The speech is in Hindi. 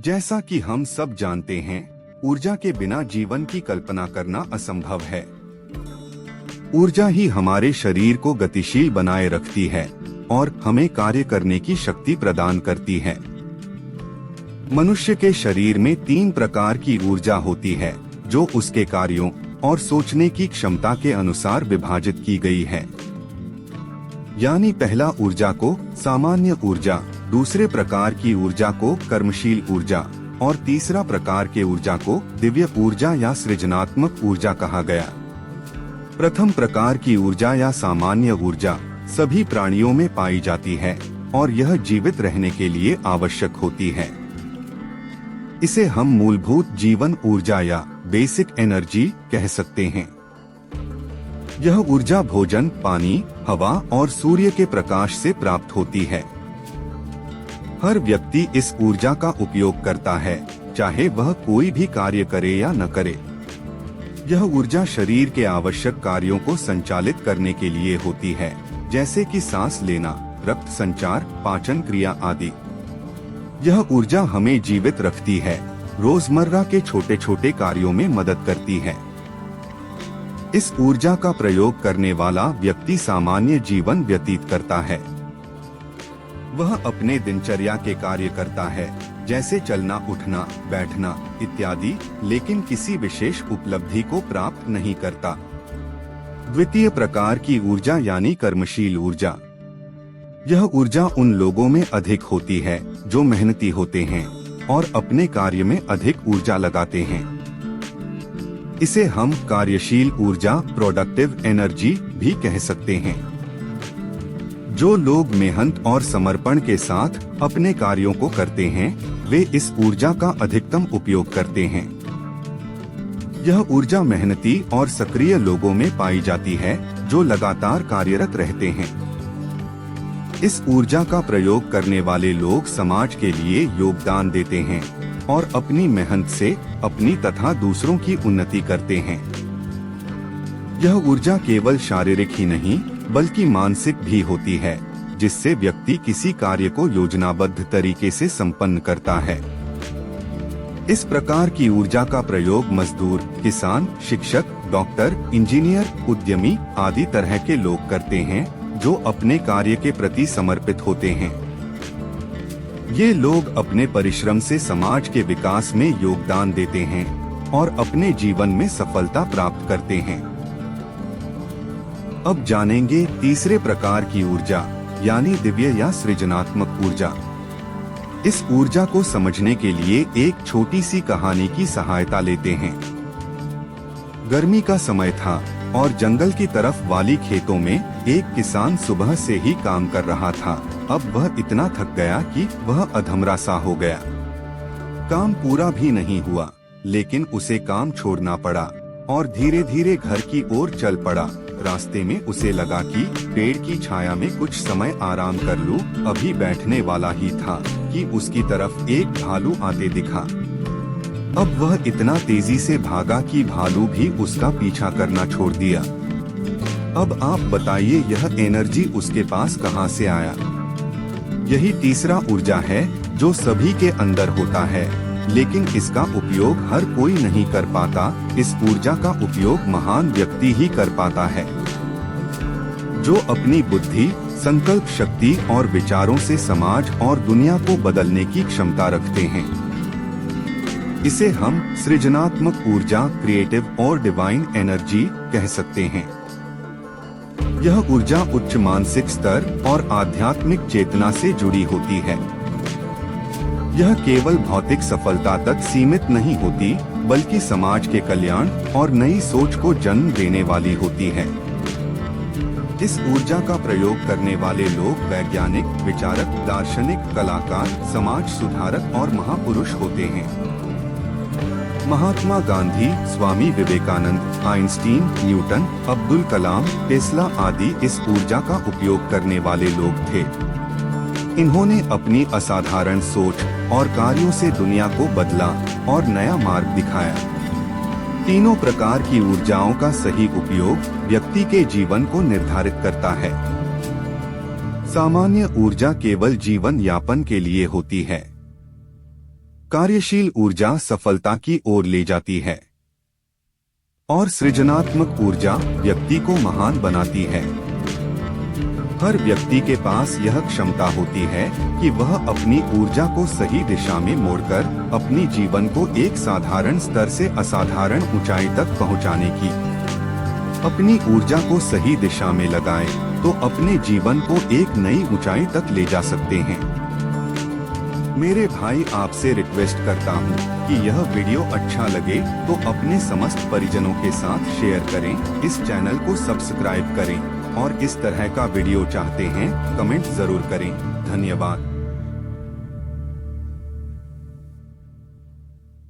जैसा कि हम सब जानते हैं, ऊर्जा के बिना जीवन की कल्पना करना असंभव है। ऊर्जा ही हमारे शरीर को गतिशील बनाए रखती है और हमें कार्य करने की शक्ति प्रदान करती है। मनुष्य के शरीर में 3 प्रकार की ऊर्जा होती है, जो उसके कार्यों और सोचने की क्षमता के अनुसार विभाजित की गई है। यानी पहला ऊर्जा को सामान्य ऊर्जा, दूसरे प्रकार की ऊर्जा को कर्मशील ऊर्जा और तीसरा प्रकार के ऊर्जा को दिव्य ऊर्जा या सृजनात्मक ऊर्जा कहा गया। प्रथम प्रकार की ऊर्जा या सामान्य ऊर्जा सभी प्राणियों में पाई जाती है और यह जीवित रहने के लिए आवश्यक होती है। इसे हम मूलभूत जीवन ऊर्जा या बेसिक एनर्जी कह सकते हैं। यह ऊर्जा भोजन, पानी, हवा और सूर्य के प्रकाश से प्राप्त होती है। हर व्यक्ति इस ऊर्जा का उपयोग करता है, चाहे वह कोई भी कार्य करे या न करे। यह ऊर्जा शरीर के आवश्यक कार्यों को संचालित करने के लिए होती है, जैसे कि सांस लेना, रक्त संचार, पाचन क्रिया आदि। यह ऊर्जा हमें जीवित रखती है, रोजमर्रा के छोटे छोटे कार्यों में मदद करती है। इस ऊर्जा का प्रयोग करने वाला व्यक्ति सामान्य जीवन व्यतीत करता है। वह अपने दिनचर्या के कार्य करता है, जैसे चलना, उठना, बैठना इत्यादि, लेकिन किसी विशेष उपलब्धि को प्राप्त नहीं करता। द्वितीय प्रकार की ऊर्जा यानी कर्मशील ऊर्जा। यह ऊर्जा उन लोगों में अधिक होती है जो मेहनती होते हैं और अपने कार्य में अधिक ऊर्जा लगाते हैं। इसे हम कार्यशील ऊर्जा, प्रोडक्टिव एनर्जी भी कह सकते हैं। जो लोग मेहनत और समर्पण के साथ अपने कार्यों को करते हैं, वे इस ऊर्जा का अधिकतम उपयोग करते हैं। यह ऊर्जा मेहनती और सक्रिय लोगों में पाई जाती है, जो लगातार कार्यरत रहते हैं। इस ऊर्जा का प्रयोग करने वाले लोग समाज के लिए योगदान देते हैं और अपनी मेहनत से अपनी तथा दूसरों की उन्नति करते हैं। यह ऊर्जा केवल शारीरिक ही नहीं बल्कि मानसिक भी होती है, जिससे व्यक्ति किसी कार्य को योजनाबद्ध तरीके से संपन्न करता है। इस प्रकार की ऊर्जा का प्रयोग मजदूर, किसान, शिक्षक, डॉक्टर, इंजीनियर, उद्यमी आदि तरह के लोग करते हैं, जो अपने कार्य के प्रति समर्पित होते हैं। ये लोग अपने परिश्रम से समाज के विकास में योगदान देते हैं और अपने जीवन में सफलता प्राप्त करते हैं। अब जानेंगे तीसरे प्रकार की ऊर्जा यानी दिव्य या सृजनात्मक ऊर्जा। इस ऊर्जा को समझने के लिए एक छोटी सी कहानी की सहायता लेते हैं। गर्मी का समय था और जंगल की तरफ वाली खेतों में एक किसान सुबह से ही काम कर रहा था। अब वह इतना थक गया कि वह अधमरा सा हो गया। काम पूरा भी नहीं हुआ, लेकिन उसे काम छोड़ना पड़ा और धीरे धीरे घर की ओर चल पड़ा। रास्ते में उसे लगा कि पेड़ की छाया में कुछ समय आराम कर लूं। अभी बैठने वाला ही था कि उसकी तरफ एक भालू आते दिखा। अब वह इतना तेजी से भागा कि भालू भी उसका पीछा करना छोड़ दिया। अब आप बताइए, यह एनर्जी उसके पास कहां से आया? यही तीसरा ऊर्जा है जो सभी के अंदर होता है, लेकिन इसका उपयोग हर कोई नहीं कर पाता। इस ऊर्जा का उपयोग महान व्यक्ति ही कर पाता है, जो अपनी बुद्धि, संकल्प शक्ति और विचारों से समाज और दुनिया को बदलने की क्षमता रखते हैं। इसे हम सृजनात्मक ऊर्जा, क्रिएटिव और डिवाइन एनर्जी कह सकते हैं। यह ऊर्जा उच्च मानसिक स्तर और आध्यात्मिक चेतना से जुड़ी होती है। यह केवल भौतिक सफलता तक सीमित नहीं होती, बल्कि समाज के कल्याण और नई सोच को जन्म देने वाली होती है। इस ऊर्जा का प्रयोग करने वाले लोग वैज्ञानिक, विचारक, दार्शनिक, कलाकार, समाज सुधारक और महापुरुष होते हैं। Mahatma Gandhi, Swami Vivekananda, Einstein, Newton, Abdul Kalam, Tesla आदि इस ऊर्जा का उपयोग करने वाले लोग थे। इन्होंने अपनी असाधारण सोच और कार्यों से दुनिया को बदला और नया मार्ग दिखाया। तीनों प्रकार की ऊर्जाओं का सही उपयोग व्यक्ति के जीवन को निर्धारित करता है। सामान्य ऊर्जा केवल जीवन यापन के लिए होती है। कार्यशील ऊर्जा सफलता की ओर ले जाती है और सृजनात्मक ऊर्जा व्यक्ति को महान बनाती है। हर व्यक्ति के पास यह क्षमता होती है कि वह अपनी ऊर्जा को सही दिशा में मोड़कर अपनी जीवन को एक साधारण स्तर से असाधारण ऊंचाई तक पहुंचाने की। अपनी ऊर्जा को सही दिशा में लगाएं तो अपने जीवन को एक नई ऊंचाई तक ले जा सकते हैं। मेरे भाई, आपसे रिक्वेस्ट करता हूं कि यह वीडियो अच्छा लगे तो अपने समस्त परिजनों के साथ शेयर करें, इस चैनल को सब्सक्राइब करें और इस तरह का वीडियो चाहते हैं कमेंट जरूर करें। धन्यवाद।